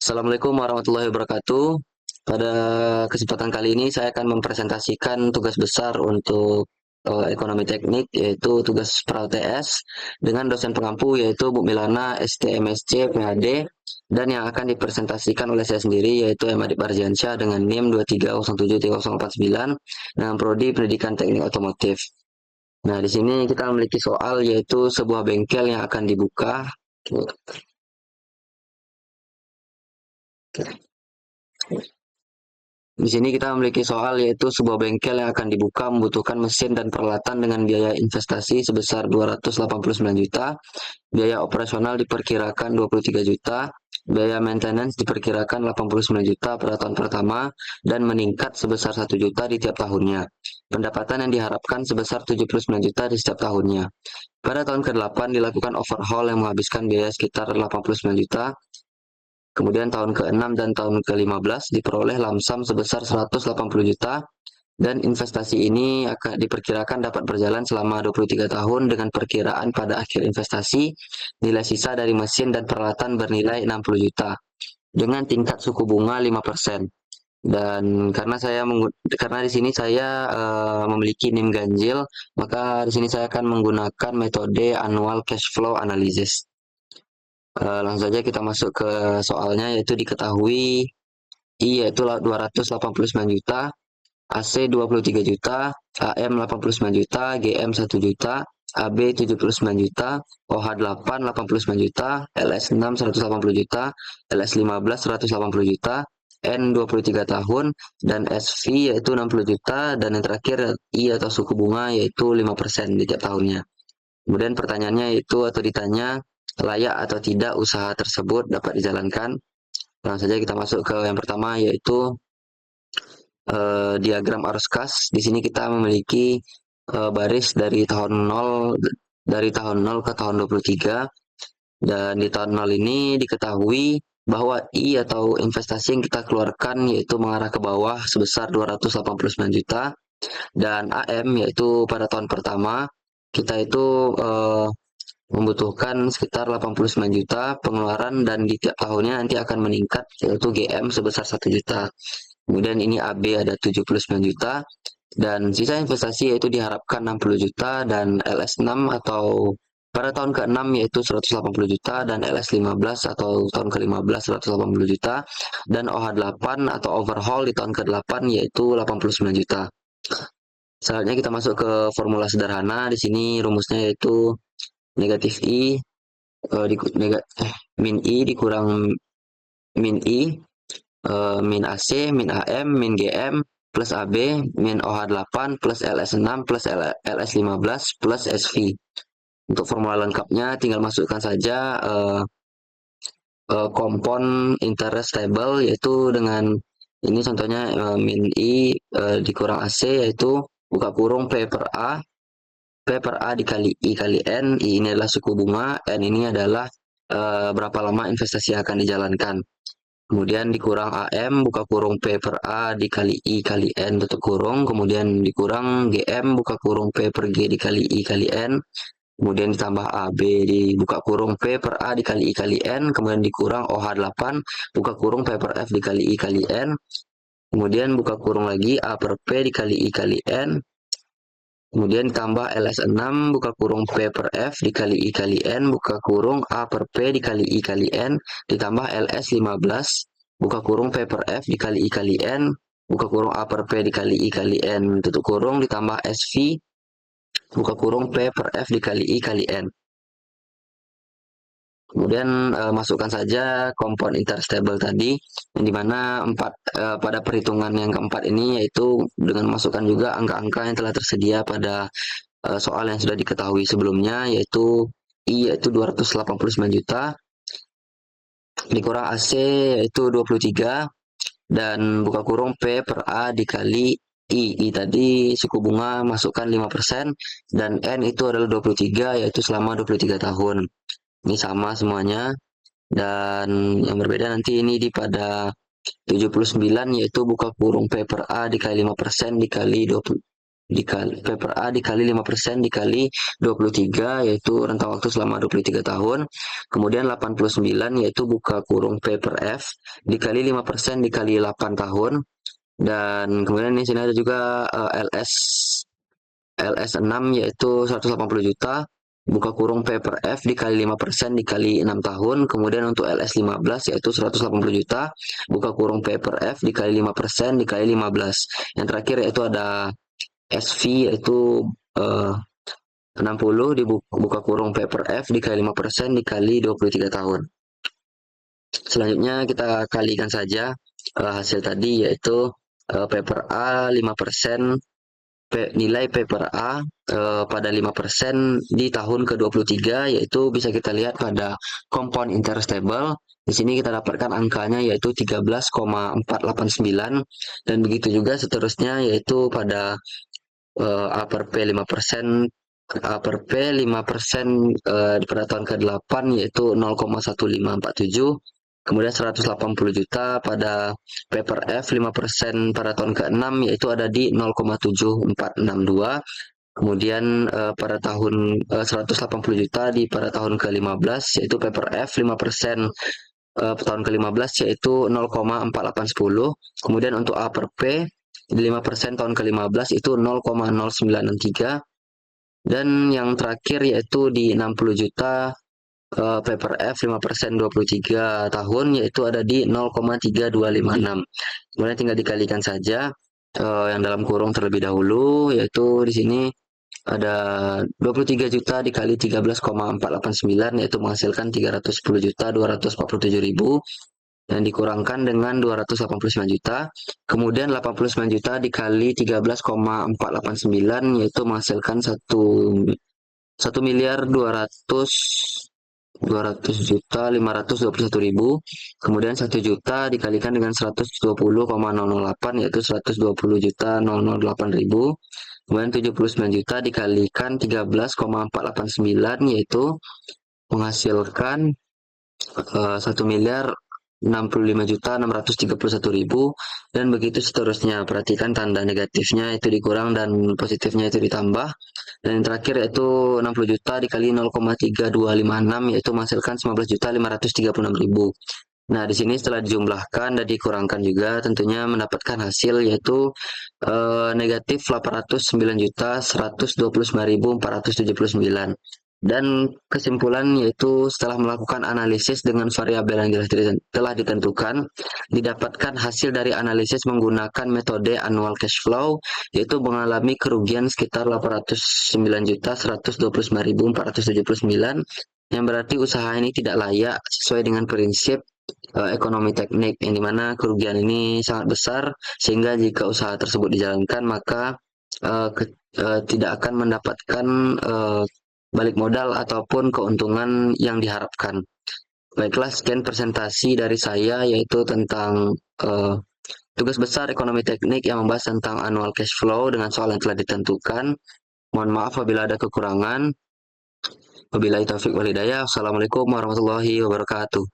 Assalamualaikum warahmatullahi wabarakatuh. Pada kesempatan kali ini saya akan mempresentasikan tugas besar untuk ekonomi teknik, yaitu tugas pra UTS dengan dosen pengampu yaitu Bu Milana STMSC PhD, dan yang akan dipresentasikan oleh saya sendiri yaitu M. Adib Barziansyah dengan NIM 2307349 dengan prodi Pendidikan Teknik Otomotif. Nah, di sini kita memiliki soal yaitu sebuah bengkel yang akan dibuka. Di sini kita memiliki soal yaitu sebuah bengkel yang akan dibuka membutuhkan mesin dan peralatan dengan biaya investasi sebesar 289 juta, biaya operasional diperkirakan 23 juta, biaya maintenance diperkirakan 89 juta pada tahun pertama dan meningkat sebesar 1 juta di tiap tahunnya. Pendapatan yang diharapkan sebesar 79 juta di setiap tahunnya. Pada tahun ke-8 dilakukan overhaul yang menghabiskan biaya sekitar 89 juta. Kemudian tahun ke-6 dan tahun ke-15 diperoleh lamsam sebesar 180 juta, dan investasi ini akan diperkirakan dapat berjalan selama 23 tahun dengan perkiraan pada akhir investasi nilai sisa dari mesin dan peralatan bernilai 60 juta dengan tingkat suku bunga 5%. Dan karena di sini saya memiliki NIM ganjil, maka di sini saya akan menggunakan metode annual cash flow analysis. Langsung saja kita masuk ke soalnya, yaitu diketahui I yaitu 289 juta, AC 23 juta, AM 89 juta, GM 1 juta, AB 79 juta, OH 8 89 juta, LS 6 180 juta, LS 15 180 juta, N 23 tahun, dan SV yaitu 60 juta, dan yang terakhir I atau suku bunga yaitu 5% di tiap tahunnya. Kemudian pertanyaannya itu atau ditanya layak atau tidak usaha tersebut dapat dijalankan. Langsung saja kita masuk ke yang pertama, yaitu diagram arus kas. Di sini kita memiliki baris dari tahun 0 ke tahun 23, dan di tahun 0 ini diketahui bahwa I atau investasi yang kita keluarkan yaitu mengarah ke bawah sebesar 289 juta, dan AM yaitu pada tahun pertama kita itu membutuhkan sekitar 89 juta pengeluaran, dan di tiap tahunnya nanti akan meningkat yaitu GM sebesar 1 juta. Kemudian ini AB ada 79 juta, dan sisa investasi yaitu diharapkan 60 juta, dan LS6 atau pada tahun ke-6 yaitu 180 juta, dan LS15 atau tahun ke-15 180 juta, dan OH8 atau overhaul di tahun ke-8 yaitu 89 juta. Selanjutnya kita masuk ke formula sederhana. Di sini rumusnya yaitu negatif I min I dikurang min I min AC min AM min GM plus AB min OH8 plus LS6 plus LS15 plus SV. Untuk formula lengkapnya tinggal masukkan saja kompon interest table, yaitu dengan ini contohnya min I dikurang AC, yaitu buka kurung P per A, P per A dikali I kali N. I ini adalah suku bunga, N ini adalah berapa lama investasi yang akan dijalankan. Kemudian dikurang AM, buka kurung P per A dikali I kali N tutup kurung. Kemudian dikurang GM, buka kurung P per G dikali I kali N. Kemudian ditambah AB, dibuka kurung P per A dikali I kali N. Kemudian dikurang OH8, buka kurung P per F dikali I kali N. Kemudian buka kurung lagi A per P dikali I kali N. Kemudian ditambah LS6, buka kurung P per F dikali I kali N, buka kurung A per P dikali I kali N, ditambah LS15, buka kurung P per F dikali I kali N, buka kurung A per P dikali I kali N, tutup kurung, ditambah SV, buka kurung P per F dikali I kali N. Kemudian masukkan saja kompon interest table tadi, yang dimana pada perhitungan yang keempat ini yaitu dengan masukkan juga angka-angka yang telah tersedia pada soal yang sudah diketahui sebelumnya, yaitu I yaitu 289 juta, dikurang AC yaitu 23, dan buka kurung P per A dikali I tadi suku bunga masukkan 5%, dan N itu adalah 23 yaitu selama 23 tahun. Ini sama semuanya, dan yang berbeda nanti ini di pada 79 yaitu buka kurung P per A dikali 5% dikali 20, dikali paper A dikali 5% dikali 23 yaitu rentang waktu selama 23 tahun. Kemudian 89 yaitu buka kurung paper F dikali 5% dikali 8 tahun. Dan kemudian di sini ada juga LS6 yaitu 180 juta buka kurung paper F dikali 5% dikali 6 tahun. Kemudian untuk LS15 yaitu 180 juta buka kurung paper F dikali 5% dikali 15. Yang terakhir yaitu ada SV yaitu 60 dibuka kurung paper F dikali 5% dikali 23 tahun. Selanjutnya kita kalikan saja hasil tadi yaitu paper A 5%, nilai paper A pada 5% di tahun ke-23 yaitu bisa kita lihat pada compound interest table. Di sini kita dapatkan angkanya yaitu 13,489 dan begitu juga seterusnya yaitu pada A per P 5%, A per P 5% pada tahun ke-8 yaitu 0,1547. Kemudian 180 juta pada paper F 5% pada tahun ke-6 yaitu ada di 0,7462. Kemudian pada tahun 180 juta pada tahun ke-15 yaitu paper F 5% tahun ke-15 yaitu 0,4810. Kemudian untuk A per P 5% tahun ke-15 itu 0,0963. Dan yang terakhir yaitu di 60 juta paper F 5% 23 tahun yaitu ada di 0,3256. Kemudian tinggal dikalikan saja yang dalam kurung terlebih dahulu yaitu di sini ada 23 juta dikali 13,489 yaitu menghasilkan 310 juta 247 ribu yang dikurangkan dengan 289 juta. Kemudian 89 juta dikali 13,489 yaitu menghasilkan 1 miliar 200 juta 521 ribu. Kemudian 1 juta dikalikan dengan 120,008 yaitu 120 juta 008 ribu. Kemudian 79 juta dikalikan 13,489 yaitu menghasilkan 1 miliar 65 juta 631 ribu dan begitu seterusnya. Perhatikan tanda negatifnya itu dikurang dan positifnya itu ditambah. Dan yang terakhir yaitu 60 juta dikali 0,3256 yaitu menghasilkan 19 juta 536 ribu. Nah, di sini setelah dijumlahkan dan dikurangkan juga tentunya mendapatkan hasil yaitu negatif 809 juta 129.479. Dan kesimpulan yaitu setelah melakukan analisis dengan variabel yang telah ditentukan, didapatkan hasil dari analisis menggunakan metode annual cash flow yaitu mengalami kerugian sekitar 809.129.479 yang berarti usaha ini tidak layak sesuai dengan prinsip ekonomi teknik yang dimana kerugian ini sangat besar sehingga jika usaha tersebut dijalankan maka tidak akan mendapatkan balik modal ataupun keuntungan yang diharapkan. Baiklah, sekian presentasi dari saya yaitu tentang tugas besar ekonomi teknik yang membahas tentang annual cash flow dengan soal yang telah ditentukan. Mohon maaf apabila ada kekurangan. Wabillahi taufiq wal hidayah. Assalamualaikum warahmatullahi wabarakatuh.